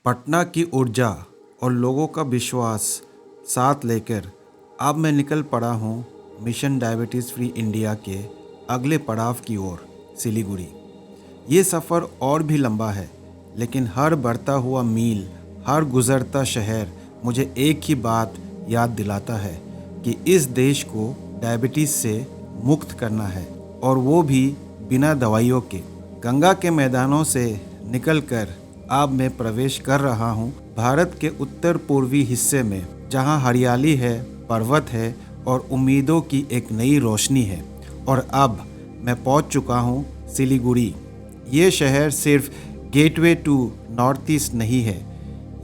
पटना की ऊर्जा और लोगों का विश्वास साथ लेकर अब मैं निकल पड़ा हूँ मिशन डायबिटीज़ फ्री इंडिया के अगले पड़ाव की ओर, सिलीगुड़ी। ये सफ़र और भी लंबा है, लेकिन हर बढ़ता हुआ मील, हर गुज़रता शहर मुझे एक ही बात याद दिलाता है कि इस देश को डायबिटीज़ से मुक्त करना है, और वो भी बिना दवाइयों के। गंगा के मैदानों से निकलकर अब मैं प्रवेश कर रहा हूँ भारत के उत्तर पूर्वी हिस्से में, जहाँ हरियाली है, पर्वत है और उम्मीदों की एक नई रोशनी है। और अब मैं पहुँच चुका हूँ सिलीगुड़ी। ये शहर सिर्फ गेटवे टू नॉर्थ ईस्ट नहीं है,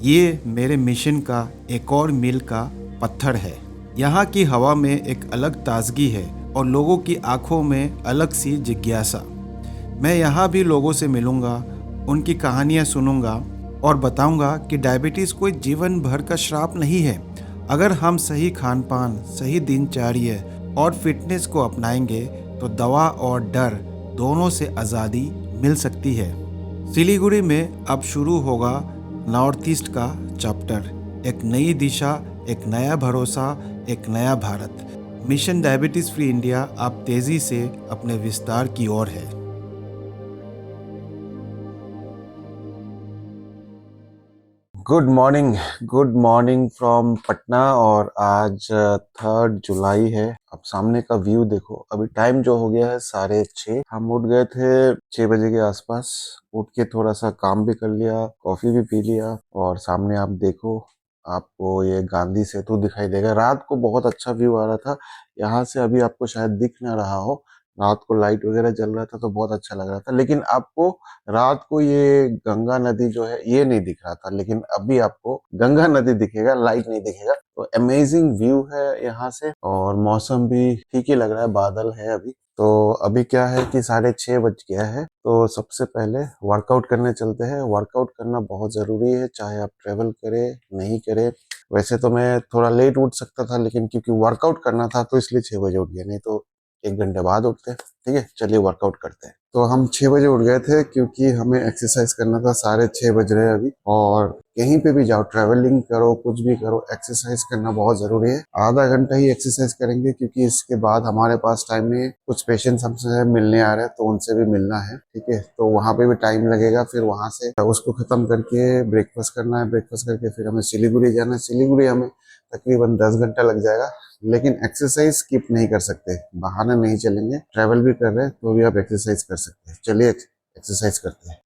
ये मेरे मिशन का एक और मील का पत्थर है। यहाँ की हवा में एक अलग ताजगी है और लोगों की आंखों में अलग सी जिज्ञासा। मैं यहाँ भी लोगों से मिलूँगा, उनकी कहानियाँ सुनूँगा और बताऊँगा कि डायबिटीज़ कोई जीवन भर का श्राप नहीं है। अगर हम सही खान पान, सही दिनचर्या और फिटनेस को अपनाएंगे तो दवा और डर दोनों से आज़ादी मिल सकती है। सिलीगुड़ी में अब शुरू होगा नॉर्थ ईस्ट का चैप्टर। एक नई दिशा, एक नया भरोसा, एक नया Bharat. Mission diabetes free India अब तेज़ी से अपने विस्तार की ओर है। Good morning from Patna. और आज 3 जुलाई है। अब सामने का व्यू देखो। अभी टाइम जो हो गया है 6:30। हम उठ गए थे 6 बजे के आसपास। उठ के थोड़ा सा काम भी कर लिया, कॉफी भी पी लिया, और सामने आप देखो, आपको ये गांधी सेतु दिखाई देगा। रात को बहुत अच्छा व्यू आ रहा था यहाँ से। अभी आपको शायद दिख ना रहा हो, रात को लाइट वगैरह जल रहा था तो बहुत अच्छा लग रहा था। लेकिन आपको रात को ये गंगा नदी जो है ये नहीं दिख रहा था, लेकिन अभी आपको गंगा नदी दिखेगा, लाइट नहीं दिखेगा। तो अमेजिंग व्यू है यहाँ से, और मौसम भी ठीक ही लग रहा है, बादल है अभी। तो अभी क्या है कि 6:30 बज गया है। तो सबसे पहले वर्कआउट करने चलते हैं। वर्कआउट करना बहुत जरूरी है, चाहे आप ट्रेवल करें नहीं करें। वैसे तो मैं थोड़ा लेट उठ सकता था, लेकिन क्योंकि वर्कआउट करना था तो इसलिए 6 बजे उठ गया, नहीं तो 1 घंटे बाद उठते हैं। ठीक है, चलिए वर्कआउट करते हैं। तो हम 6 बजे उठ गए थे क्योंकि हमें एक्सरसाइज करना था। 6:30 बज रहे हैं अभी। और कहीं पे भी जाओ, ट्रैवलिंग करो, कुछ भी करो, एक्सरसाइज करना बहुत जरूरी है। आधा घंटा ही एक्सरसाइज करेंगे क्योंकि इसके बाद हमारे पास टाइम नहीं है। कुछ पेशेंट्स हमसे मिलने आ रहे हैं तो उनसे भी मिलना है। ठीक है, तो वहां पे भी टाइम लगेगा। फिर वहां से उसको खत्म करके ब्रेकफास्ट करना है। ब्रेकफास्ट करके फिर हमें सिलीगुड़ी जाना है। सिलीगुड़ी हमें तकरीबन 10 घंटा लग जाएगा। लेकिन एक्सरसाइज स्किप नहीं कर सकते, बहाने नहीं चलेंगे। ट्रैवल भी कर रहे हैं तो भी आप एक्सरसाइज कर सकते हैं। चलिए एक्सरसाइज करते हैं।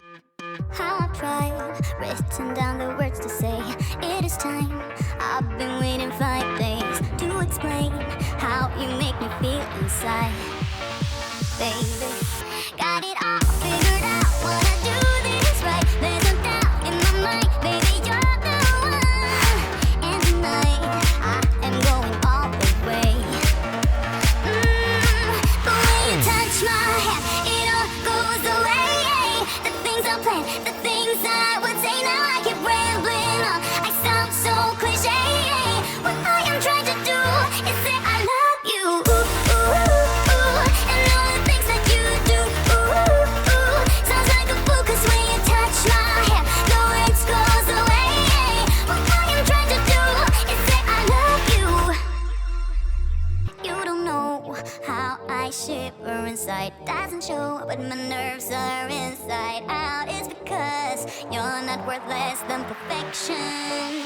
Shiver inside, doesn't show, but my nerves are inside out. It's because you're not worth less than perfection.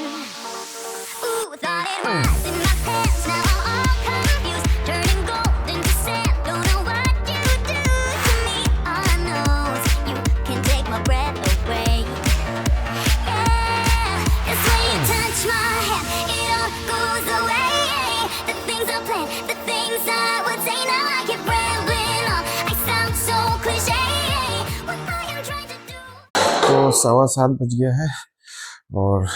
Ooh, thought it was in my pants, now I'm all confused, turning gold into sand. Don't know what you do to me. All I know is you can take my breath away. Yeah, it's when you touch my hand, it all goes away. The things I planned, the things I would say now. तो 7:15 बज गया है और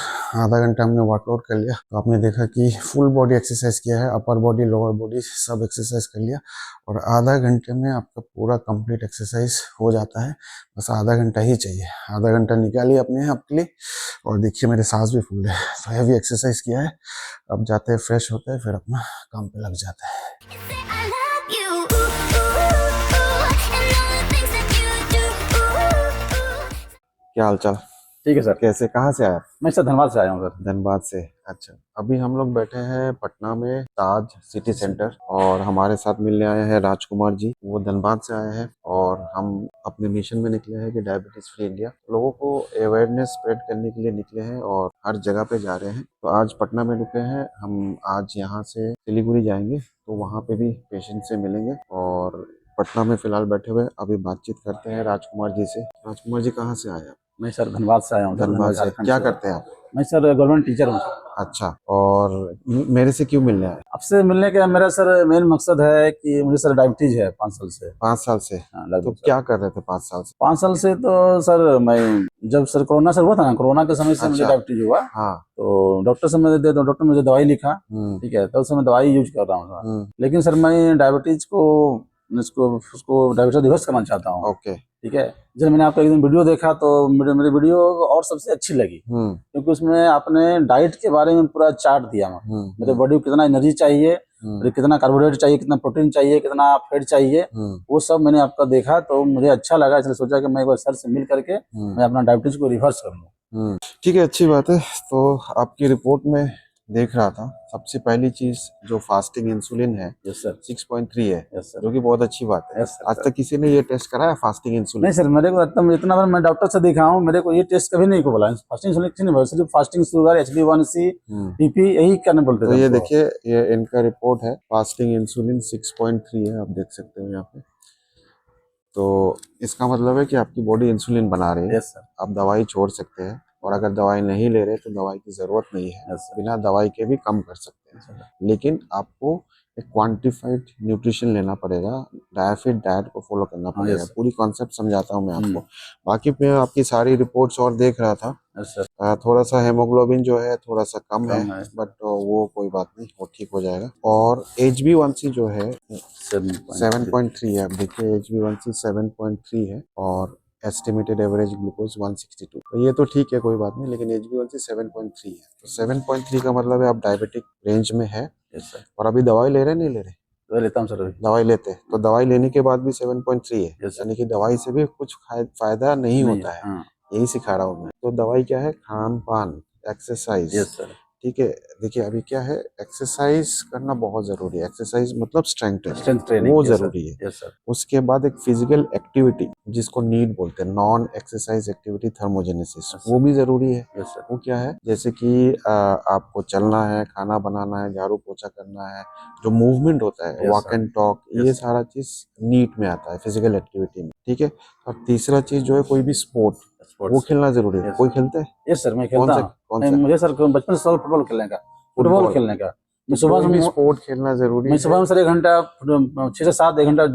आधा घंटा हमने workout कर लिया। तो आपने देखा कि फुल बॉडी एक्सरसाइज किया है, अपर बॉडी, लोअर बॉडी सब एक्सरसाइज कर लिया। और आधा घंटे में आपका पूरा कंप्लीट एक्सरसाइज हो जाता है। बस आधा घंटा ही चाहिए। आधा घंटा निकालिए अपने आप के लिए। और देखिए मेरे सांस भी फूल है। तो हैवी एक्सरसाइज किया है। अब जाते हैं, फ्रेश होते हैं, फिर अपना काम पे लग जाता है। क्या हाल चाल? ठीक है सर। कैसे, कहाँ से आया? मैं सर धनबाद से आया हूँ सर। धनबाद से। अच्छा, अभी हम लोग बैठे हैं पटना में ताज सिटी सेंटर और हमारे साथ मिलने आए हैं राजकुमार जी। वो धनबाद से आए हैं और हम अपने मिशन में निकले हैं कि डायबिटीज फ्री इंडिया, लोगों को अवेयरनेस स्प्रेड करने के लिए निकले हैं और हर जगह पे जा रहे हैं। तो आज पटना में रुके हैं हम, आज यहाँ से सिलीगुड़ी जाएंगे तो वहाँ पे भी पेशेंट से मिलेंगे और पटना में फिलहाल बैठे हुए अभी बातचीत करते हैं राजकुमार जी से। राजकुमार जी कहाँ से आए आप? मैं सर धनबाद से आया हूँ सर। धनबाद से। झारखंड क्या से। करते हैं आप? मैं सर गवर्नमेंट टीचर हूँ सर। अच्छा, और मेरे से क्यों मिलने आए? आपसे मिलने का मेरा सर मेन मकसद है कि मुझे सर डायबिटीज है 5 साल से। 5 साल से? हाँ, तो लगभग सर। क्या कर रहे थे 5 साल से? 5 साल से तो सर मैं जब सर कोरोना सर हुआ था ना, कोरोना के समय से मुझे अच्छा। डायबिटीज हुआ। हाँ। तो डॉक्टर से मैं दे, तो डॉक्टर ने मुझे दवाई लिखा। हम्म। ठीक है, तो उस समय दवाई यूज कर रहा हूँ सर। हम्म। लेकिन सर मैं डायबिटीज को उसको डायबिटीज रिवर्स करना चाहता हूँ। ओके। ठीक है, जब मैंने आपका एक दिन वीडियो देखा तो मेरी वीडियो और सबसे अच्छी लगी, क्योंकि उसमें आपने डाइट के बारे में पूरा चार्ट दिया। मेरे बॉडी को कितना एनर्जी चाहिए, कितना कार्बोहाइड्रेट चाहिए, कितना प्रोटीन चाहिए, कितना फैट चाहिए, वो सब मैंने आपका देखा तो मुझे अच्छा लगा। इसलिए सोचा कि मैं एक बार सर से मिल करके मैं अपना डायबिटीज को रिवर्स कर लूँ। ठीक है, अच्छी बात है। तो आपकी रिपोर्ट में देख रहा था, सबसे पहली चीज जो फास्टिंग इंसुलिन है, यस सर, 6.3 है, यस सर, जो कि बहुत अच्छी बात है। Yes sir. आज तक किसी ने ये टेस्ट कराया फास्टिंग इंसुलिन? नहीं सर, मेरे को इतना बार मैं डॉक्टर से दिखा हूँ, मेरे को ये टेस्ट कभी नहीं को बोला फास्टिंग इंसुलिन, किसी ने बोला। सिर्फ फास्टिंग शुगर, HbA1c, BP यही करने बोलते थे। तो ये देखिए, ये इनका रिपोर्ट है, फास्टिंग इंसुलिन 6.3 है, आप देख सकते हो यहाँ पे। तो इसका मतलब है कि आपकी बॉडी इंसुलिन बना रही है। Yes sir. आप दवाई छोड़ सकते हैं और अगर दवाई नहीं ले रहे तो दवाई की जरूरत नहीं है, बिना दवाई के भी कम कर सकते हैं। लेकिन आपको एक क्वांटिफाइड न्यूट्रिशन लेना पड़ेगा, डायफिट डाइट को फॉलो करना पड़ेगा। पूरी कॉन्सेप्ट समझाता हूँ मैं आपको। बाकी मैं आपकी सारी रिपोर्ट्स और देख रहा था। थोड़ा सा हेमोग्लोबिन जो है थोड़ा सा कम है, बट वो कोई बात नहीं, वो ठीक हो जाएगा। और HbA1c जो है 7.3 है। आप देखिए HbA1c 7.3 है और एस्टिमेटेड एवरेज ग्लूकोज 162। तो ये तो ठीक है, कोई बात नहीं, लेकिन HbA1c 7.3 है। तो 7.3 का मतलब है आप डायबिटिक रेंज में है। और अभी दवाई ले रहे नहीं ले रहे? दवाई लेता हूँ सर। दवाई लेते, तो दवाई लेने के बाद भी 7.3 है, यानी कि दवाई से भी कुछ फायदा नहीं होता है। यही सिखा रहा हूँ मैं। तो दवाई क्या है? खान पान, एक्सरसाइज। Yes sir. ठीक है, देखिए अभी क्या है, एक्सरसाइज करना बहुत जरूरी है। एक्सरसाइज मतलब स्ट्रेंथ ट्रेनिंग, वो जरूरी है। Yes sir. उसके बाद एक फिजिकल एक्टिविटी जिसको नीड बोलते हैं, नॉन एक्सरसाइज एक्टिविटी थर्मोजेनेसिस, वो भी जरूरी है। Yes sir. वो क्या है? जैसे कि आपको चलना है, खाना बनाना है, झाड़ू पोछा करना है, जो मूवमेंट होता है, वॉक एंड टॉक, ये सारा चीज नीट में आता है, फिजिकल एक्टिविटी में। ठीक है। और तीसरा चीज जो है, कोई भी स्पोर्ट, वो खेलना जरूरी है। कोई खेलता है? यस सर, मैं खेलता हूँ। कौन सा? मुझे सर बचपन से फुटबॉल खेलने का, फुटबॉल खेलने का। मैं सुबह में स्पोर्ट खेलना जरूरी है। मैं सुबह में सर 1 घंटा, 6 से 7 1 घंटा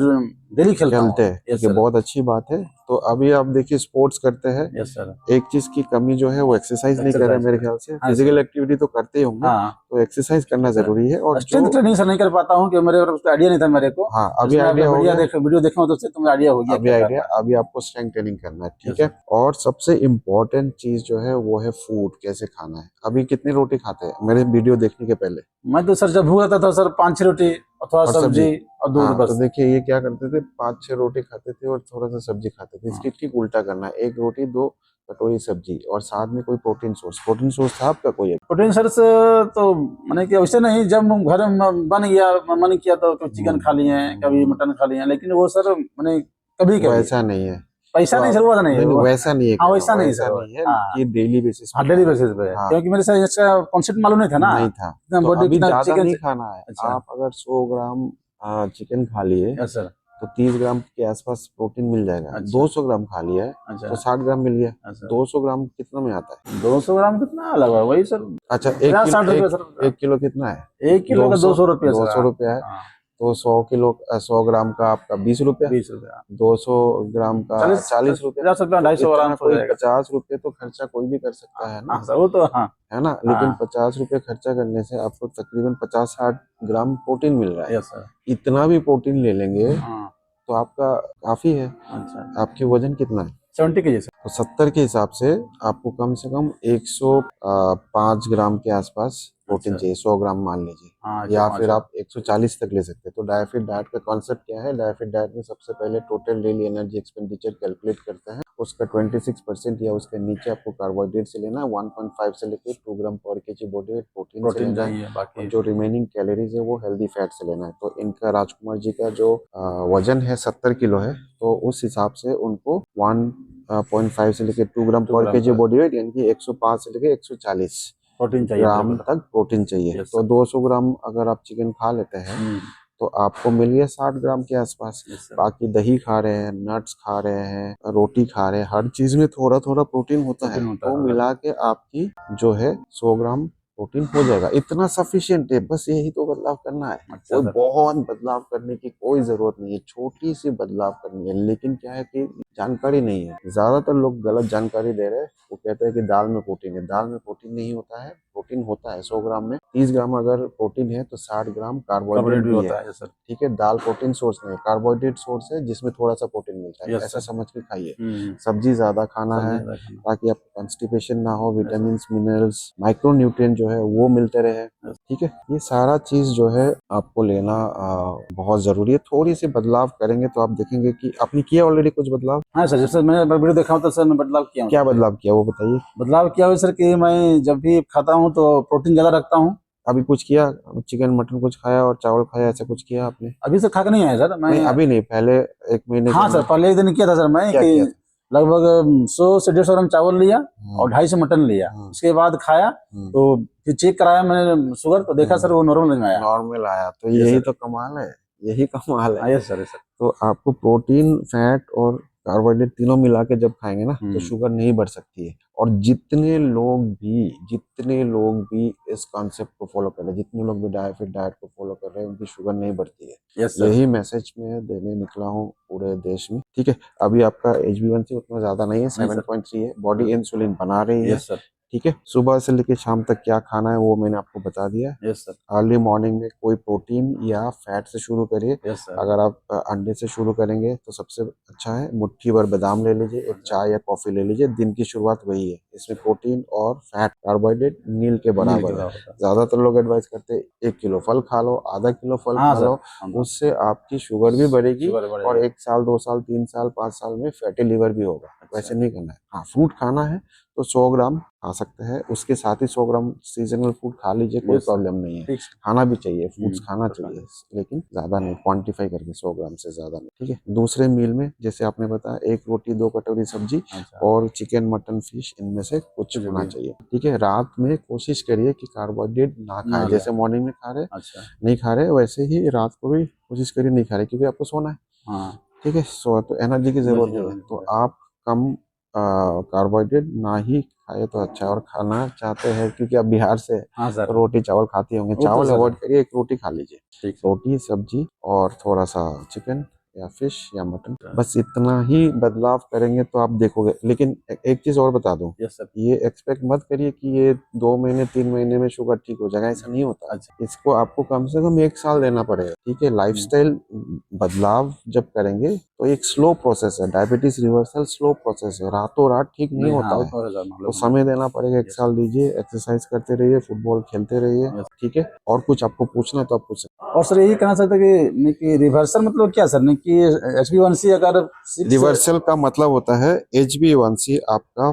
डेली खेलते हैं। ये बहुत अच्छी बात है। तो अभी आप देखिए स्पोर्ट्स करते हैं। Yes sir. एक चीज की कमी जो है वो एक्सरसाइज नहीं कर रहे मेरे ख्याल से। फिजिकल एक्टिविटी तो करते ही होंगे, तो एक्सरसाइज करना जरूरी है। और स्ट्रेंथ ट्रेनिंग सर नहीं कर पाता हूँ, कि मेरे उसका आइडिया नहीं था मेरे को। हाँ, अभी आइडिया हो गया। वीडियो देखा तो उससे तुम्हें आइडिया हो गया। अभी आपको स्ट्रेंथ ट्रेनिंग करना है। ठीक है। और सबसे इम्पोर्टेंट चीज जो है वो है फूड, कैसे खाना है। अभी कितनी रोटी खाते हैं मेरे वीडियो देखने के पहले? मैं तो सर जब भूख लगता था सर 5-6 रोटी और थोड़ा सब्जी और दूध, बस। तो देखिए ये क्या करते थे, 5-6 रोटी खाते थे और थोड़ा सा सब्जी खाते थे। इसकी ठीक उल्टा करना है, 1 रोटी 2 कटोरी सब्जी और साथ में कोई प्रोटीन सोर्स था आपका कोई? प्रोटीन सोर्स तो मैंने कि वैसे नहीं, जब घर में बन गया, मन किया तो कभी चिकन खा लिए, कभी मटन खा लिए, लेकिन वो सर मैंने कभी वैसा नहीं है। पैसा नहीं जरूरत नहीं है, वैसा नहीं है। वैसा नहीं है कि डेली बेसिस डेली बेसिस पे, क्योंकि मेरे साथ इसका कॉन्सेप्ट मालूम नहीं था ना। नहीं था। तो अभी ज्यादा नहीं खाना है। आप अगर 100 ग्राम चिकन खा लिए तो 30 ग्राम के आसपास प्रोटीन मिल जाएगा। 200 ग्राम खा लिया है तो 60 ग्राम मिल गया। 200 ग्राम कितना में आता है? 200 ग्राम कितना लगा वही सर। अच्छा, 1 किलो कितना है? 1 किलो का 200 रुपया। 200 रुपया है। तो 100 ग्राम का आपका 20 रुपया, 200 ग्राम का 40 रुपया, 250 ग्राम, कोई 50 रुपये तो खर्चा कोई भी कर सकता है ना। वो तो है ना। लेकिन 50 रुपये खर्चा करने से आपको तकरीबन 50-60 ग्राम प्रोटीन मिल रहा है। इतना भी प्रोटीन ले लेंगे तो आपका काफी है। आपके वजन कितना है? 70 kg। तो 70 के हिसाब से आपको कम से कम 105 ग्राम के आसपास प्रोटीन अच्छा। चाहिए, 100 ग्राम मान लीजिए, हाँ या 105 फिर आप 140 तक ले सकते हैं। तो डायफिट डाइट का कॉन्सेप्ट क्या है? डायफिट डाइट में सबसे पहले total daily energy expenditure calculate करते हैं, उसका 26% या उसके नीचे आपको कार्बोहाइड्रेट से लेना है, 1.5 से लेकर 2 ग्राम पर केजी बॉडी वेट प्रोटीन से प्रोटीन लेना है, चाहिए और बाकी। जो रिमेनिंग कैलोरीज है वो हेल्दी फैट से लेना है। तो इनका राजकुमार जी का जो वजन है 70 किलो है, तो उस हिसाब से उनको 1.5 से लेकर 2 ग्राम 2 पर ग्राम केजी का बॉडी वेट, यानी कि 105 से लेकर 140 प्रोटीन चाहिए मेरे ग्राम को। तक प्रोटीन चाहिए। यस तो सर। 200 ग्राम अगर आप चिकन खा लेते हैं हम्म। तो आपको मिल गया 60 ग्राम के आसपास। Yes sir. बाकी दही खा रहे हैं, नट्स खा रहे हैं, रोटी खा रहे हैं, हर चीज में थोड़ा थोड़ा प्रोटीन होता है, प्रोटीन होता तो है। मिला के आपकी जो है 100 ग्राम प्रोटीन हो जाएगा। इतना सफिशिएंट है, बस यही तो बदलाव करना है। अच्छा कोई सर। बहुत बदलाव करने की कोई जरूरत नहीं है, छोटी सी बदलाव करनी है। लेकिन क्या है कि जानकारी नहीं है, ज्यादातर लोग गलत जानकारी दे रहे हैं। वो कहते हैं कि दाल में प्रोटीन है, दाल में प्रोटीन नहीं होता है। प्रोटीन होता है 100 ग्राम में, 30 ग्राम अगर प्रोटीन है तो 60 ग्राम कार्बोहाइड्रेट कार्बोहाइड्रेट भी भी है। होता है। Yes sir. ठीक है, दाल प्रोटीन सोर्स नहीं है, कार्बोहाइड्रेट सोर्स है जिसमें थोड़ा सा प्रोटीन मिलता है, यस ऐसा सर। समझ के खाइए। हम्म। सब्जी ज्यादा खाना सब्जी है ज्यादा खाना। ताकि आपको कॉन्स्टिपेशन ना हो, yes sir. Vitamin minerals micro nutrient जो है वो मिलते रहे। यस। ठीक है, ये सारा चीज जो है आपको लेना बहुत जरूरी है। थोड़ी सी बदलाव करेंगे तो आप देखेंगे कि आपने किया ऑलरेडी कुछ बदलाव। हाँ सर, जैसे मैंने वीडियो देखा हूँ तो सर मैं बदलाव किया हूँ क्या सर। बदलाव किया वो बताइए। बदलाव किया हुआ सर कि मैं जब भी खाता हूँ तो प्रोटीन ज्यादा रखता हूँ। अभी कुछ किया, चिकन मटन कुछ खाया और चावल खाया, ऐसा कुछ किया आपने? अभी से खा के नहीं आया सर मैं। नहीं अभी नहीं, पहले 1 महीने के हाँ सर, अंदर पहले एक दिन किया था सर मैं क्या कि किया था? लगभग 100 से 150 ग्राम चावल लिया और हम्म, 250 मटन लिया। हम्म, उसके बाद खाया हम्म, तो फिर चेक कराया मैंने शुगर, तो देखा सर वो नॉर्मल में आया। नॉर्मल आया, तो यस यही सर। तो कमाल है, यही कमाल है। हाँ यस सर। Yes sir. तो आपको प्रोटीन, फैट और कार्बोहाइड्रेट तीनों मिला के जब खाएंगे ना तो हम्म। शुगर नहीं बढ़ सकती है। और जितने लोग भी इस कॉन्सेप्ट को फॉलो कर रहे हैं, जितने लोग भी डायफिट डाइट को फॉलो कर रहे हैं, उनकी शुगर नहीं बढ़ती है। Yes sir. यही मैसेज मैं देने निकला हूँ पूरे देश में। ठीक है, अभी आपका HbA1c उतना ज्यादा नहीं है, नहीं सर। 7.3 है, बॉडी इंसुलिन बना रही है। Yes sir. ठीक है, सुबह से लेकर शाम तक क्या खाना है वो मैंने आपको बता दिया है। Yes sir. अर्ली मॉर्निंग में कोई प्रोटीन या फैट से शुरू करिए। Yes sir. अगर आप अंडे से शुरू करेंगे तो सबसे अच्छा है, मुट्ठी भर बादाम ले लीजिए, एक चाय या कॉफी ले लीजिए, दिन की शुरुआत वही है। इसमें प्रोटीन और फैट कार्बोहाइड्रेट नील के नील के बराबर है। बराबर है। ज्यादातर लोग एडवाइस करते हैं 1 किलो फल खा लो, आधा किलो फल हाँ खा सर। लो, उससे आपकी शुगर भी बढ़ेगी शुगर और बढ़ेगा। 1 साल 2 साल 3 साल 5 साल में फैटी लिवर भी होगा। अच्छा। वैसे नहीं करना है। हाँ, फ्रूट खाना है तो 100 ग्राम खा सकते हैं, उसके साथ ही 100 ग्राम सीजनल फूड खा लीजिए, कोई यस सर। प्रॉब्लम नहीं है। ठीक। खाना भी चाहिए, फ्रूट्स खाना तो चाहिए, लेकिन ज्यादा नहीं, क्वांटिफाई करके 100 ग्राम से ज्यादा नहीं। ठीक है, दूसरे मील में जैसे आपने बताया 1 रोटी 2 कटोरी सब्जी अच्छा। और चिकन मटन फिश, इनमें से कुछ कुछ होना भी। चाहिए। ठीक है, रात में कोशिश करिए कि कार्बोहाइड्रेट ना ना खाए, ले। जैसे मॉर्निंग में खा रहे अच्छा। नहीं खा रहे वैसे ही रात को भी कोशिश करिए नहीं खा रहे, क्योंकि आपको सोना है। हाँ। ठीक है, सो तो एनर्जी की जरूरत नहीं है, तो आप कम कार्बोहाइड्रेट ना ही खाए तो अच्छा है। और खाना चाहते हैं क्योंकि आप बिहार से हैं, हाँ तो सर। रोटी चावल खाते होंगे, वो तो चावल सर। अवॉइड करिए, एक रोटी खा लीजिए, ठीक है। रोटी सब्जी और थोड़ा सा चिकन या फिश या मटन, बस इतना ही बदलाव करेंगे तो आप देखोगे। लेकिन एक चीज और बता दूं, यस सर। ये एक्सपेक्ट मत करिए कि ये 2 महीने 3 महीने में शुगर ठीक हो जाएगा, ऐसा नहीं होता। अच्छा। इसको आपको कम से कम 1 साल देना पड़ेगा। ठीक है, लाइफस्टाइल बदलाव जब करेंगे तो एक स्लो प्रोसेस है, डायबिटीज रिवर्सल स्लो प्रोसेस है, रातों रात ठीक नहीं नहीं, होता हाँ वो है। तो है सर, तो मालूम है। समय देना पड़ेगा, 1 यस। साल दीजिए, एक्सरसाइज करते रहिए, फुटबॉल खेलते रहिए। यस। ठीक है, और कुछ आपको पूछना है तो आप पूछ सकते और सर यही कहना चाहते हैं कि नहीं कि रिवर्सल मतलब क्या सर, नहीं कि HbA1c अगर हैं। 6। रिवर्सल का मतलब होता है HbA1c आपका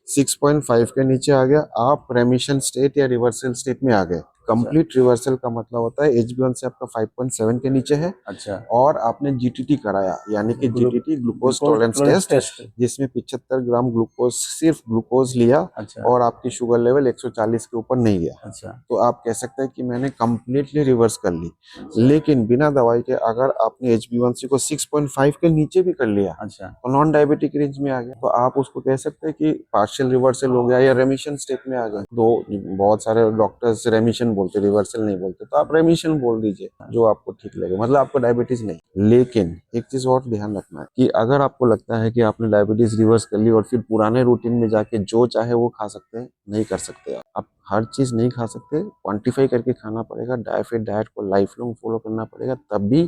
6.5 के नीचे आ गया, आप रेमिशन स्टेट या रिवर्सल स्टेट में आ गए। कंप्लीट रिवर्सल का मतलब होता है HbA1c आपका 5.7 के नीचे है अच्छा। और आपने GTT कराया, यानी कि GTT ग्लूकोज टॉलरेंस टेस्ट, जिसमें 75 ग्राम ग्लूकोज, सिर्फ ग्लूकोज लिया अच्छा। और आपकी शुगर लेवल 140 के ऊपर नहीं गया, अच्छा। तो आप कह सकते हैं कि मैंने कंप्लीटली रिवर्स कर ली। लेकिन बिना दवाई के अगर आपने HbA1c को 6.5 के नीचे भी कर लिया अच्छा। तो नॉन डायबिटिक रेंज में आ गया, तो आप उसको कह सकते हैं कि पार्शियल रिवर्सल हो गया या रेमिशन स्टेट में आ गया। बहुत सारे डॉक्टर्स रेमिशन बोलते, रिवर्सल नहीं बोलते, तो आप रेमिशन बोल दीजिए जो आपको ठीक लगे, मतलब आपको डायबिटीज नहीं। लेकिन एक चीज और ध्यान रखना है कि अगर आपको लगता है कि आपने डायबिटीज रिवर्स कर ली और फिर पुराने रूटीन में जाके जो चाहे वो खा सकते हैं, नहीं कर सकते। आप हर चीज नहीं खा सकते, क्वांटिफाई करके खाना पड़ेगा, डायफिट डाइट को लाइफ लॉन्ग फॉलो करना पड़ेगा, तब भी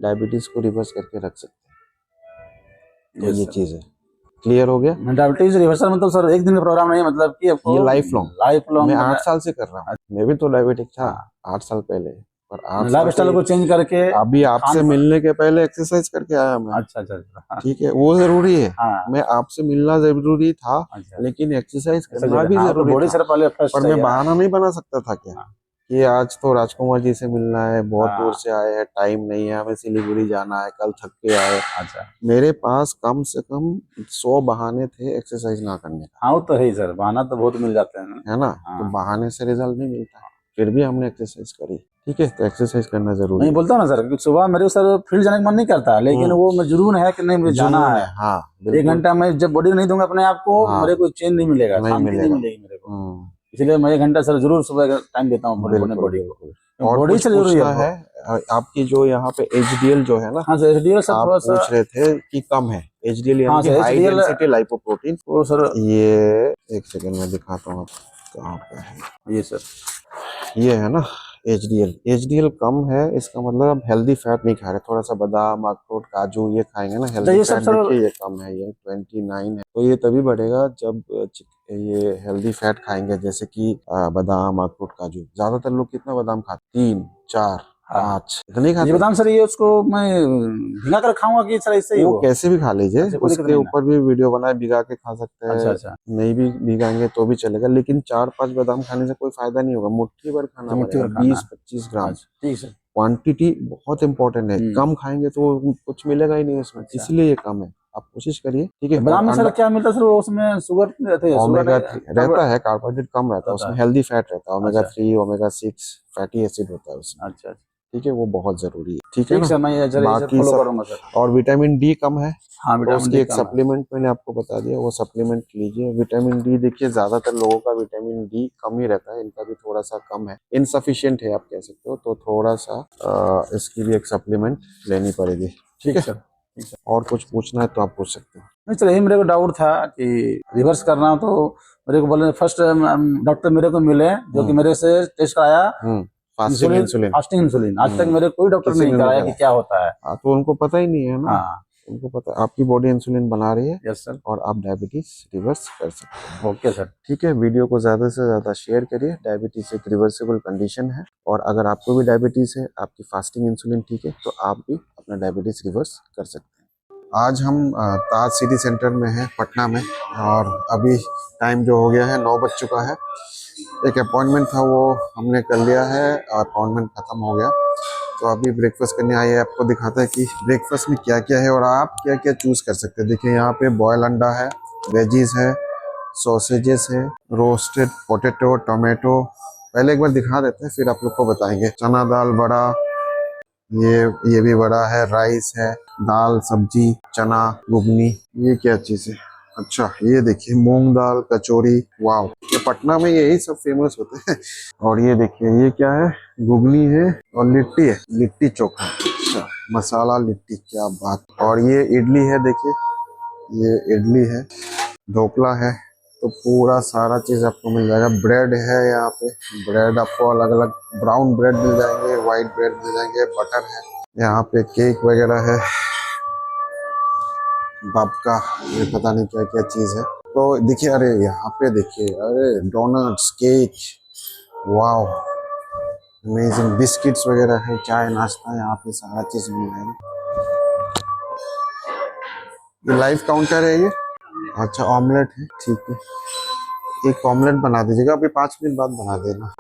डायबिटीज को रिवर्स करके रख सकते हैं। तो ये चीज है। क्लियर हो गया। डायबिटीज रिवर्सल मतलब सर एक दिन का प्रोग्राम नहीं है, मतलब कि आपको ये लाइफ लॉन्ग मैं 8 साल से कर रहा हूँ। मैं भी तो डायबिटिक था 8 साल पहले, पर 8 साल लाइफ स्टाइल को चेंज करके अभी आपसे मिलने के पहले एक्सरसाइज करके आया मैं। अच्छा अच्छा अच्छा, हाँ, ठीक है, वो जरूरी है। हाँ, मैं आपसे मिलना जरूरी था, अच्छा, लेकिन एक्सरसाइज ऐसा करना भी हाँ, तो जरूरी बॉडी था। सर पहले फर्स्ट पर चाहिए मैं ना। बहाना नहीं बना सकता था क्या हाँ, कि आज तो राजकुमार जी से मिलना है, बहुत हाँ, दूर से आए हैं, टाइम नहीं है, हमें सिलीगुड़ी जाना है, कल थक के आए। अच्छा, मेरे पास कम से कम 100 बहाने थे एक्सरसाइज ना करने का, हाँ वो तो है ही सर, बहाना तो बहुत मिल जाते हैं। है ना। हाँ, तो बहाने से रिजल्ट नहीं मिलता, फिर भी हमने एक्सरसाइज करी। ठीक है, तो एक्सरसाइज करना जरूरी मैं है। बोलता हूँ ना सर, क्योंकि सुबह मेरे को सर फील्ड जाने का मन नहीं करता, लेकिन वो मैं जुनून है कि नहीं मुझे जाना जुनून है। है, हाँ 1 बिल्कुल। घंटा मैं जब बॉडी को नहीं दूंगा अपने आप को, हाँ मेरे को चैन नहीं मिलेगा, नहीं शांति नहीं मिलेगा। मिलेगी मेरे को। इसलिए मैं 1 घंटा सर जरूर सुबह का टाइम देता हूँ अपने बिल्कुल बॉडी को। बिल्कुल। और बॉडी कुछ से जरूरी है पूछना है आपकी जो यहाँ पे एचडीएल जो है ना, हाँ सर, एचडीएल सर आप थोड़ा सा, पूछ रहे थे कि कम है एचडीएल, हाँ यानी कि sir high HDL density lipoprotein. वो सर, ये एक सेकंड में दिखाता हूँ कहाँ पे है। ये सर, ये है ना एचडीएल। एचडीएल कम है, इसका मतलब आप हेल्दी फैट नहीं खा रहे। थोड़ा सा बादाम, अखरोट, काजू ये खाएंगे ना, हेल्दी ये सब फैट सर, देखिए ये कम है, ये 29 है। तो ये तभी बढ़ेगा जब ये हेल्दी फैट खाएंगे, जैसे कि बादाम, अखरोट, काजू। ज्यादातर लोग कितना बादाम खाते, 3 4 हाँ 5 इतने ही ये खाते। बताऊँ सर, ये उसको मैं भिगा कर खाऊंगा कि सर ऐसे ही वो वो, कैसे भी खा लीजिए, अच्छा कोई दिक्कत उसके नहीं ना। ऊपर भी वीडियो बनाए, भिगा के खा सकते अच्छा हैं, अच्छा, नहीं भी भिगाएंगे तो भी चलेगा, लेकिन 4 5 बादाम खाने से कोई फायदा नहीं होगा। मुट्ठी भर खाना अच्छा मुट्ठी पड़ेगा, भर खाना, 20 25 ग्राम। अच्छा ठीक सर। क्वांटिटी बहुत इंपॉर्टेंट है, कम खाएंगे तो कुछ मिलेगा ही नहीं उसमें, अच्छा, इसलिए ये कम है। आप कोशिश करिए, ठीक है। तो और बादाम में सर अंडा, क्या मिलता है सर, वो उसमें शुगर रहती है, शुगर ओमेगा नहीं 3 रहता है, कार्बोहाइड्रेट कम रहता है रहता उसमें, है। हेल्दी फैट रहता है, ओमेगा अच्छा 3 ओमेगा 6 फैटी एसिड होता है उसमें। अच्छा अच्छा, ठीक है, वो बहुत जरूरी है, ठीक है ठीक ना। सर, मैं ये सर बाकी फॉलो सब, करूंगा सर। और विटामिन डी कम है, हाँ तो विटामिन उसकी डी एक कम है। सप्लीमेंट मैंने आपको बता दिया, वो सप्लीमेंट लीजिए। विटामिन डी देखिए, ज्यादातर लोगों का विटामिन डी कम ही रहता है, इनका भी थोड़ा सा कम है, इनसफिशियंट है आप कह सकते हो, तो थोड़ा सा इसकी भी एक सप्लीमेंट लेनी पड़ेगी, ठीक ठीक है। सर, ठीक सर। और कुछ पूछना है तो आप पूछ सकते हैं। नहीं सर, यही मेरे को डाउट था कि रिवर्स करना हो तो मेरे को बोले, फर्स्ट डॉक्टर मेरे को मिले जो कि मेरे से टेस्ट कराया, fasting insulin, insulin fasting insulin, आज तक मेरे कोई डॉक्टर किसी नहीं ने नहीं कराया कि करा। क्या होता है। हाँ, तो उनको पता ही नहीं है ना, हाँ, उनको पता आपकी बॉडी इंसुलिन बना रही है, यस सर, और आप डायबिटीज रिवर्स कर सकते हैं। Okay sir. ठीक है, वीडियो को ज़्यादा से ज़्यादा शेयर करिए। डायबिटीज एक रिवर्सिबल कंडीशन है, और अगर आपको भी डायबिटीज है, आपकी फास्टिंग इंसुलिन ठीक है, तो आप भी अपना डायबिटीज रिवर्स कर सकते हैं। आज हम ताज सिटी सेंटर में हैं पटना में, और अभी टाइम जो हो गया है 9 बज चुका है। एक अपॉइंटमेंट था वो हमने कर लिया है, अपॉइंटमेंट खत्म हो गया, तो अभी ब्रेकफास्ट करने आए हैं। आपको दिखाते हैं कि ब्रेकफास्ट में क्या क्या है और आप क्या क्या चूज कर सकते हैं। देखिए यहाँ पे बॉयल अंडा है, वेजीज है, सॉसेजेस है, रोस्टेड पोटैटो, टोमेटो। पहले एक बार दिखा देते हैं, फिर आप लोग को बताएंगे। चना दाल बड़ा, ये भी बड़ा है, राइस है, दाल सब्जी, चना घुगनी। ये क्या चीज है, अच्छा ये देखिए मूंग दाल कचौरी। वाह, ये पटना में यही सब फेमस होते हैं। और ये देखिए ये क्या है, घुगनी है, और लिट्टी है, लिट्टी चोखा, अच्छा मसाला लिट्टी, क्या बात। और ये इडली है, देखिए ये इडली है, ढोकला है। तो पूरा सारा चीज आपको मिल जाएगा। ब्रेड है यहाँ पे, ब्रेड आपको अलग अलग ब्राउन ब्रेड मिल जाएंगे, व्हाइट ब्रेड मिल जाएंगे, बटर है यहाँ पे, केक वगैरह है, babka, ये पता नहीं क्या क्या चीज है। तो देखिए, अरे यहाँ पे देखिए, अरे donuts, cake, wow amazing, biscuits वगैरह है, चाय नाश्ता, यहाँ पे सारा चीज मिल जाएगा। ये लाइव काउंटर है ये, अच्छा ऑमलेट है, ठीक है, एक ऑमलेट बना दीजिएगा, अभी 5 मिनट बाद बना देना।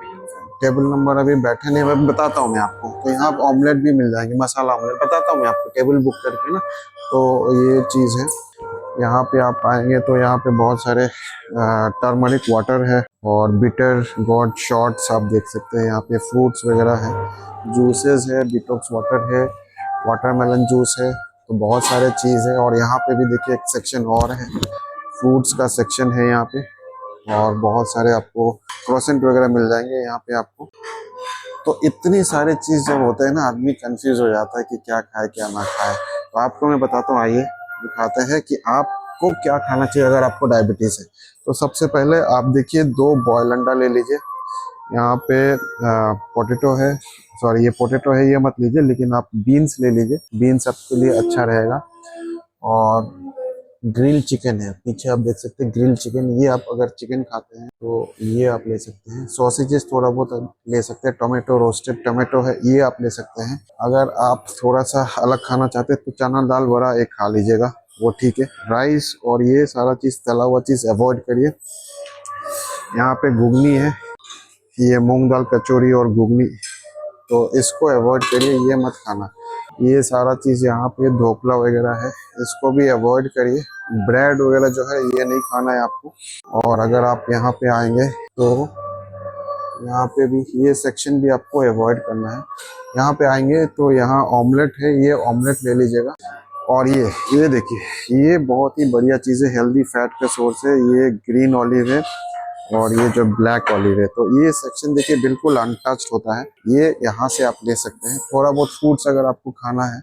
टेबल नंबर अभी बैठे नहीं, मैं बताता हूँ मैं आपको। तो यहाँ पे ऑमलेट भी मिल जाएंगे, मसाला ऑमलेट बताता हूँ मैं आपको, टेबल बुक करके ना। तो ये चीज़ है, यहाँ पे आप आएंगे तो यहाँ पे बहुत सारे टर्मरिक वाटर है, और बिटर गॉड शॉट्स आप देख सकते हैं। यहाँ पे फ्रूट्स वगैरह है, जूसेस है, डिटॉक्स वाटर है, वाटरमेलन जूस है, तो बहुत सारे चीज़ है। और यहाँ पे भी देखिए एक सेक्शन और है, फ्रूट्स का सेक्शन है यहाँ पे, और बहुत सारे आपको क्रोसेंट वगैरह मिल जाएंगे यहाँ पे आपको। तो इतनी सारे चीज जब होते हैं ना, आदमी कंफ्यूज हो जाता है कि क्या खाए क्या ना खाए। तो आपको मैं बताता हूँ, आइए दिखाते हैं कि आपको क्या खाना चाहिए अगर आपको डायबिटीज है। तो सबसे पहले आप देखिए 2 बॉयल अंडा ले लीजिए। यहाँ पे पोटैटो है, सॉरी ये पोटैटो है, ये मत लीजिए, लेकिन आप बीन्स ले लीजिए, बीन्स आपके लिए अच्छा रहेगा। और ग्रिल चिकन है, पीछे आप देख सकते हैं ग्रिल चिकन। ये आप अगर चिकन खाते हैं तो ये आप ले सकते हैं। सॉसेजेस थोड़ा बहुत आप ले सकते हैं। टोमेटो, रोस्टेड टोमेटो है, ये आप ले सकते हैं। अगर आप थोड़ा सा अलग खाना चाहते हैं तो चना दाल बड़ा एक खा लीजिएगा, वो ठीक है। राइस और ये सारा चीज तला हुआ चीज अवॉइड करिए। यहाँ पे घुगनी है, ये मूंग दाल कचौरी और घुगनी, तो इसको अवॉइड करिए, ये मत खाना। ये सारा चीज यहाँ पे ढोकला वगैरह है, इसको भी अवॉइड करिए। ब्रेड वगैरह जो है ये नहीं खाना है आपको। और अगर आप यहाँ पे आएंगे तो यहाँ पे भी ये सेक्शन भी आपको अवॉइड करना है। यहाँ पे आएंगे तो यहाँ ऑमलेट है, ये ऑमलेट ले लीजिएगा। और ये देखिए, ये बहुत ही बढ़िया चीज़ है, हेल्दी फैट का सोर्स है। ये ग्रीन ऑलिव है और ये जो ब्लैक ऑलिव है, तो ये सेक्शन देखिए बिल्कुल अनटच्ड होता है। ये यहाँ से आप ले सकते हैं। थोड़ा बहुत फ्रूट्स अगर आपको खाना है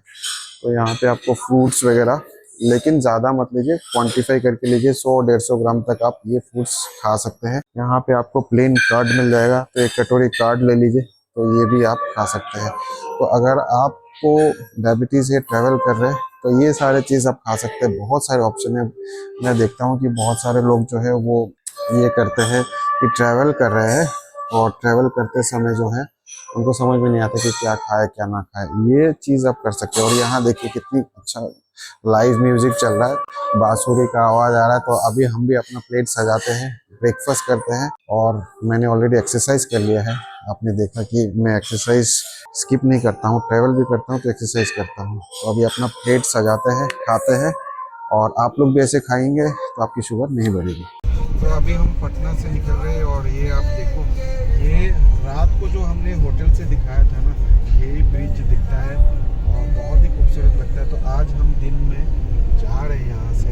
तो यहाँ पे आपको फ्रूट्स वगैरह, लेकिन ज़्यादा मत लीजिए, क्वांटिफाई करके लीजिए। 100-150 ग्राम तक आप ये फ्रूट्स खा सकते हैं। यहाँ पे आपको प्लेन कर्ड मिल जाएगा, तो एक कटोरी कर्ड ले लीजिए, तो ये भी आप खा सकते हैं। तो अगर आपको डायबिटीज़ है, ट्रैवल कर रहे हैं, तो ये सारे चीज़ आप खा सकते हैं। बहुत सारे ऑप्शन है। मैं देखता हूँ कि बहुत सारे लोग जो है वो ये करते हैं कि ट्रैवल कर रहे हैं और ट्रैवल करते समय जो है उनको समझ में नहीं आता कि क्या खाए क्या ना खाए। ये चीज़ आप कर सकते हैं। और यहाँ देखिए कितनी अच्छा लाइव म्यूजिक चल रहा है, बांसुरी का आवाज़ आ रहा है। तो अभी हम भी अपना प्लेट सजाते हैं, ब्रेकफास्ट करते हैं। और मैंने ऑलरेडी एक्सरसाइज कर लिया है। आपने देखा कि मैं एक्सरसाइज स्किप नहीं करता हूँ, ट्रैवल भी करता हूँ तो एक्सरसाइज करता हूँ। तो अभी अपना प्लेट सजाते हैं, खाते हैं। और आप लोग भी ऐसे खाएंगे तो आपकी शुगर नहीं बढ़ेगी। तो अभी हम पटना से निकल रहे हैं और ये आप देखो, ये रात को जो हमने होटल से दिखाया था ना, यही ब्रिज दिखता है और बहुत ही खूबसूरत लगता है। तो आज हम दिन में जा रहे हैं यहाँ से।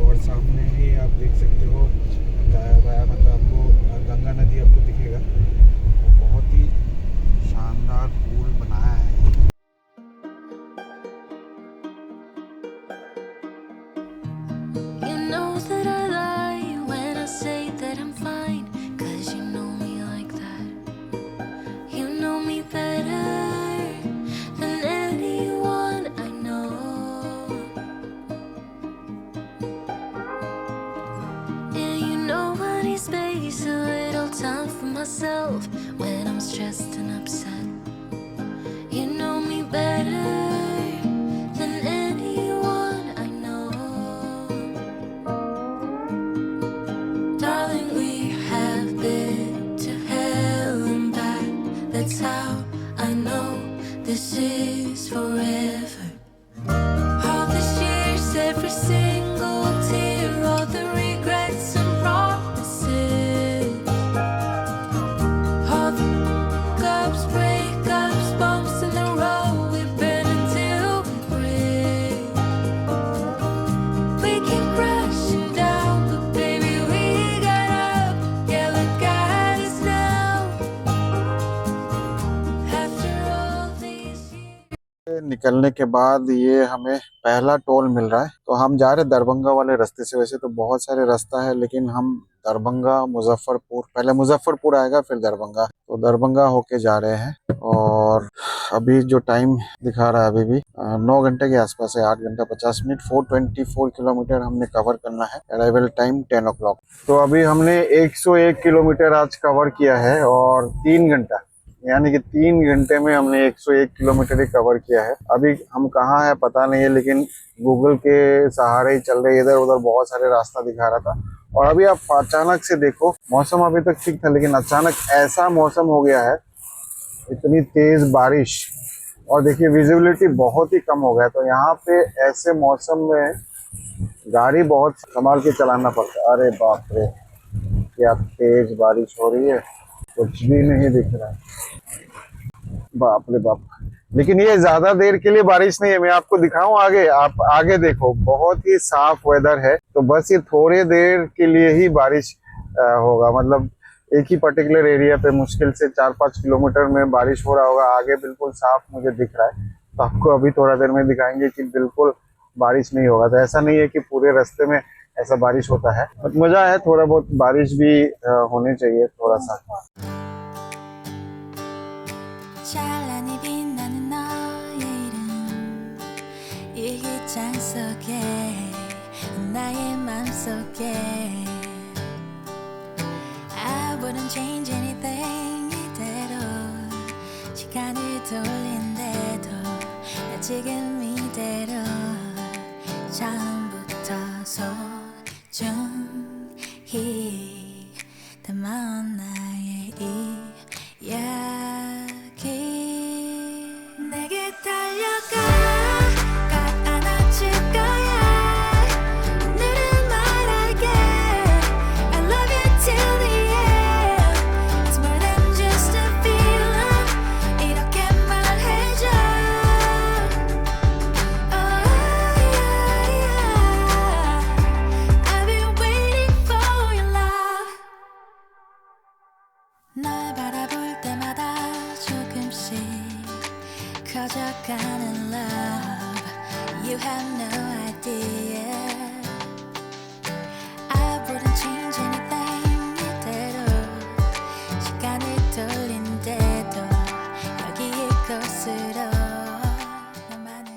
और सामने ही आप देख सकते हो मतलब आपको गंगा नदी आपको दिखेगा। और बहुत ही शानदार पुल बनाया है। You know that I lie when I say that I'm fine, 'cause you know me like that. You know me better than anyone I know. And you know I need space, a little time for myself when I'm stressed and upset. You know me better than anyone I know. Darling, we have been to hell and back. That's how I know this is forever. All these years, every single tear, all the regrets and promises, all the cups, breakups, bumps in the road, we've been until we break. We keep crashing down, but baby we got up. Yeah, look at us now. After all these years. निकलने के बाद ये हमें पहला toll मिल रहा है। तो हम जा रहे हैं दरभंगा वाले रास्ते से। वैसे तो बहुत सारे रास्ता है, लेकिन हम दरभंगा, मुजफ्फरपुर, पहले मुजफ्फरपुर आएगा फिर दरभंगा, तो दरभंगा होके जा रहे हैं। और अभी जो टाइम दिखा रहा है अभी भी 9 घंटे के आसपास है, 8 घंटा 50 मिनट। 424 किलोमीटर हमने कवर करना है। Arrival time 10 o'clock। तो अभी हमने 101 किलोमीटर आज कवर किया है और 3 घंटा, यानी कि 3 घंटे में हमने 101 किलोमीटर ही कवर किया है। अभी हम कहाँ है पता नहीं है, लेकिन गूगल के सहारे ही चल रहे। इधर उधर बहुत सारे रास्ता दिखा रहा था। और अभी आप अचानक से देखो, मौसम अभी तक ठीक था, लेकिन अचानक ऐसा मौसम हो गया है, इतनी तेज बारिश। और देखिए विजिबिलिटी बहुत ही कम हो गया। तो यहाँ पे ऐसे मौसम में गाड़ी बहुत संभाल के चलाना पड़ता है। अरे बाप रे, क्या तेज बारिश हो रही है, कुछ भी नहीं दिख रहा है, बाप रे बाप। लेकिन ये ज्यादा देर के लिए बारिश नहीं है, मैं आपको दिखाऊं आगे। आप आगे देखो, बहुत ही साफ वेदर है। तो बस ये थोड़े देर के लिए ही बारिश होगा। मतलब एक ही पर्टिकुलर एरिया पे मुश्किल से 4-5 किलोमीटर में बारिश हो रहा होगा। आगे बिल्कुल साफ मुझे दिख रहा है। तो आपको अभी थोड़ा देर में दिखाएंगे कि बिल्कुल बारिश नहीं होगा। तो ऐसा नहीं है कि पूरे रास्ते में ऐसा बारिश होता है, बट मजा है, थोड़ा बहुत बारिश भी होनी चाहिए थोड़ा सा। 찬란히 빛나는 너의 이름 일기장 속에 나의 맘속에 I wouldn't change anything 이대로 시간을 돌린대도 나 지금 이대로 처음부터 소중히 담아온 나의 이야기 내게 달려가 꼭 안아줄 거야 오늘은 말할게 I love you till the end It's more than just a feeling 이렇게 말해줘 Oh yeah, yeah. I've been waiting for your love 널 바라볼 때마다 조금씩 커져가는 love You have no idea I wouldn't change anything 이대로 시간을 돌린대도 여기 이곳으로 너만을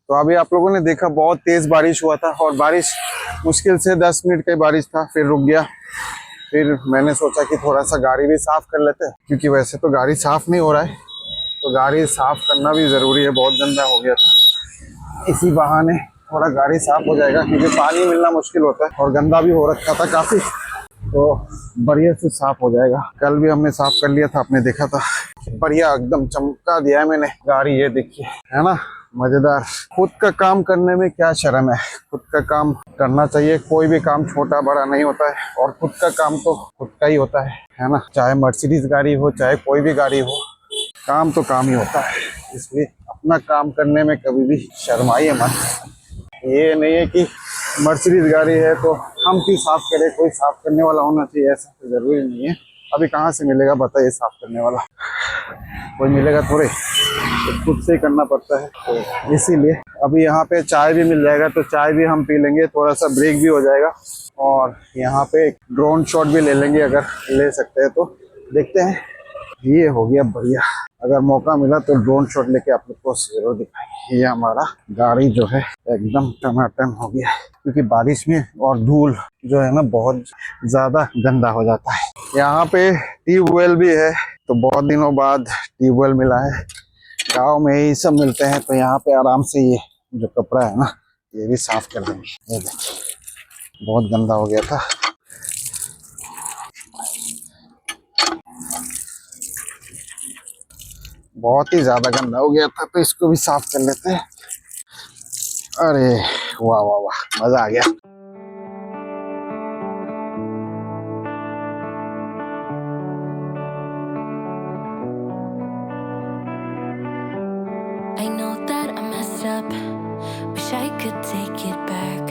तो अभी आप लोगों ने देखा बहुत तेज बारिश हुआ था और बारिश मुश्किल से 10 मिनट की बारिश था, फिर रुक गया। फिर मैंने सोचा कि थोड़ा सा गाड़ी भी साफ कर लेते हैं, क्योंकि वैसे तो गाड़ी साफ नहीं हो रहा है, तो गाड़ी साफ करना भी ज़रूरी है। बहुत गंदा हो गया था, इसी बहाने थोड़ा गाड़ी साफ हो जाएगा, क्योंकि पानी मिलना मुश्किल होता है और गंदा भी हो रखा था काफ़ी, तो बढ़िया से साफ हो जाएगा। कल भी हमने साफ कर लिया था, आपने देखा था, बढ़िया एकदम चमका दिया है मैंने गाड़ी। ये देखिए, है ना मजेदार। खुद का काम करने में क्या शर्म है, खुद का काम करना चाहिए। कोई भी काम छोटा बड़ा नहीं होता है, और खुद का काम तो खुद का ही होता है ना। चाहे मर्सिडीज गाड़ी हो, चाहे कोई भी गाड़ी हो, काम तो काम ही होता है। इसलिए अपना काम करने में कभी भी शर्माइए मत। ये नहीं है कि मर्सिडीज गाड़ी है तो हम क्यों साफ करें, कोई साफ करने वाला होना चाहिए, ऐसा तो जरूरी नहीं है। अभी कहाँ से मिलेगा बताइए साफ करने वाला, कोई मिलेगा थोड़े, तो खुद से ही करना पड़ता है। तो इसीलिए अभी यहाँ पे चाय भी मिल जाएगा, तो चाय भी हम पी लेंगे, थोड़ा सा ब्रेक भी हो जाएगा, और यहाँ पे ड्रोन शॉट भी ले लेंगे अगर ले सकते हैं तो। देखते हैं, ये हो गया बढ़िया। अगर मौका मिला तो ड्रोन शॉट लेके आप लोग को जरूर दिखाएंगे। ये हमारा गाड़ी जो है एकदम टनाटन हो गया, क्योंकि बारिश में और धूल जो है ना बहुत ज्यादा गंदा हो जाता है। यहाँ पे ट्यूबवेल भी है, तो बहुत दिनों बाद ट्यूबवेल मिला है। गांव में ही सब मिलते हैं, तो यहाँ पे आराम से ये जो कपड़ा है ना, ये भी साफ कर देंगे। ये देखिए, बहुत गंदा हो गया था। बहुत ही ज्यादा गंदा हो गया था, तो इसको भी साफ कर लेते हैं। अरे वाह वाह वाह, मजा आ गया। I know that I messed up, wish I could take it back,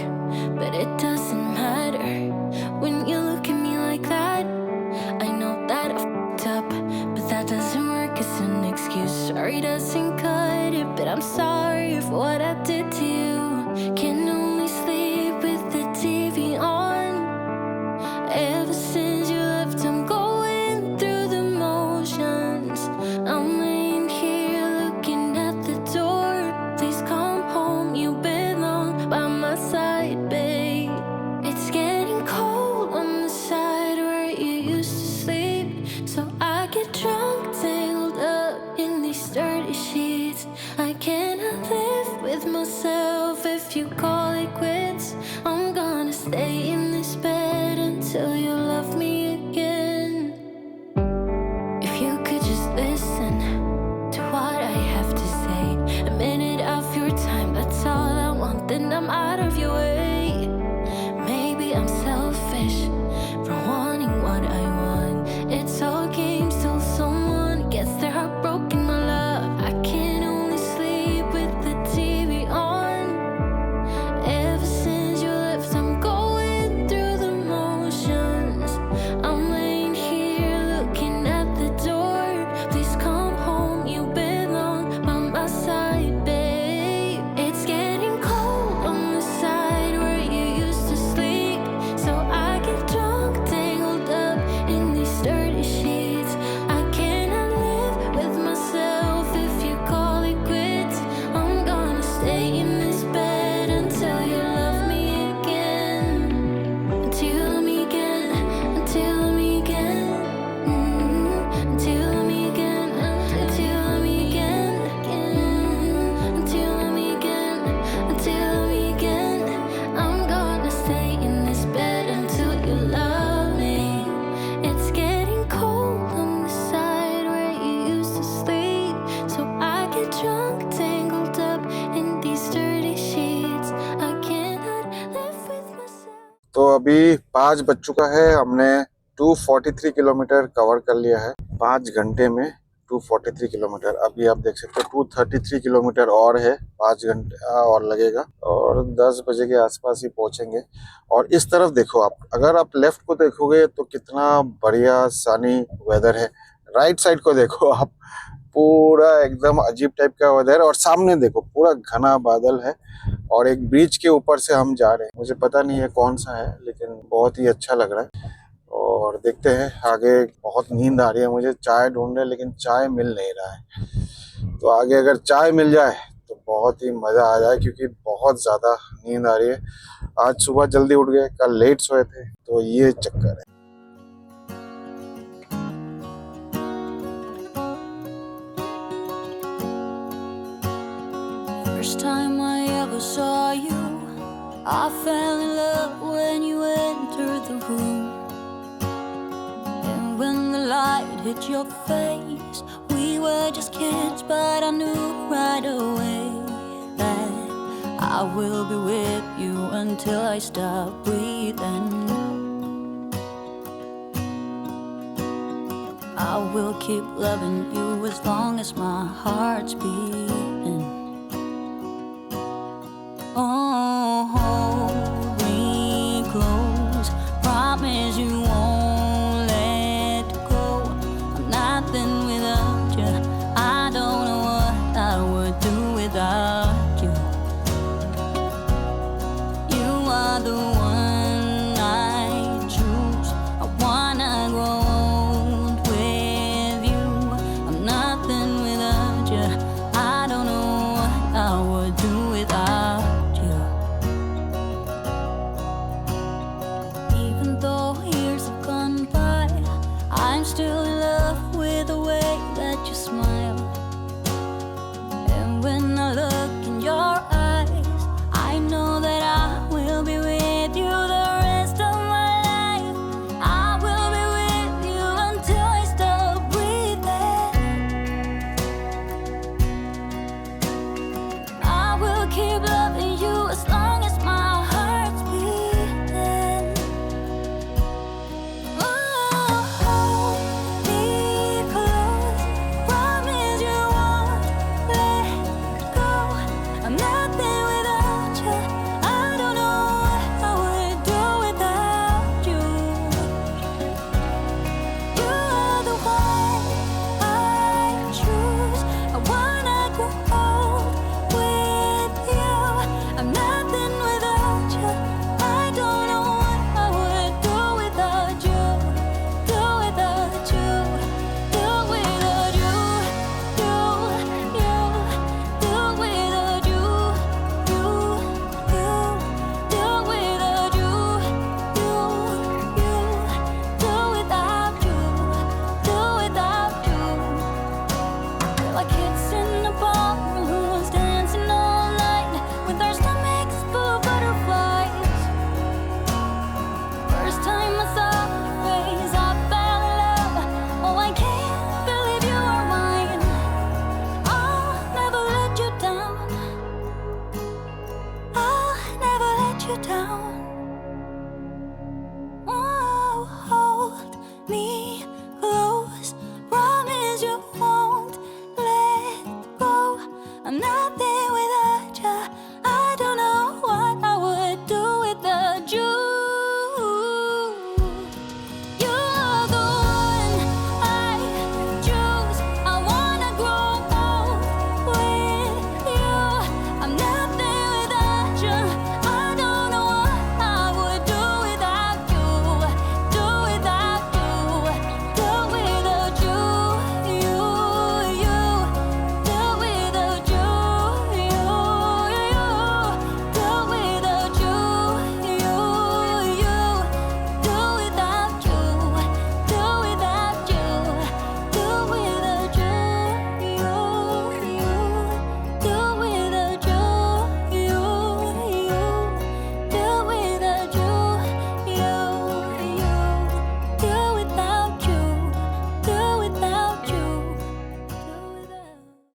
but it doesn't matter when you look at me like that. I know that I fucked up, but that doesn't work as an excuse. Sorry doesn't cut it, but I'm sorry for what I did to you. Can only sleep with the TV on. Ever since you left, I'm going through the motions. I'm laying here looking at the door. Please come home, you belong by my side, babe. It's getting cold on the side where you used to sleep, so I get drunk, tangled up in these dirty sheets. I cannot live with myself अभी 5 बज चुका है, हमने 243 kilometre cover कर लिया है 5 घंटे में। 243 किलोमीटर, अभी आप देख सकते हो 233 किलोमीटर और है, 5 घंटे और लगेगा और 10 बजे के आसपास ही पहुंचेंगे। और इस तरफ देखो आप, अगर आप लेफ्ट को देखोगे तो कितना बढ़िया सनी वेदर है। राइट साइड को देखो आप, पूरा एकदम अजीब टाइप का वेदर है। और सामने देखो पूरा घना बादल है और एक ब्रिज के ऊपर से हम जा रहे हैं। मुझे पता नहीं है कौन सा है, लेकिन बहुत ही अच्छा लग रहा है। और देखते हैं आगे। बहुत नींद आ रही है मुझे, चाय ढूंढ रहे लेकिन चाय मिल नहीं रहा है। तो आगे अगर चाय मिल जाए तो बहुत ही मजा आ जाए, क्योंकि बहुत ज्यादा नींद आ रही है। आज सुबह जल्दी उठ गए, कल लेट सोए थे, तो ये चक्कर है। First time I ever saw you, I fell in love when you entered the room. And when the light hit your face, we were just kids, but I knew right away that I will be with you until I stop breathing. I will keep loving you as long as my heart's beat.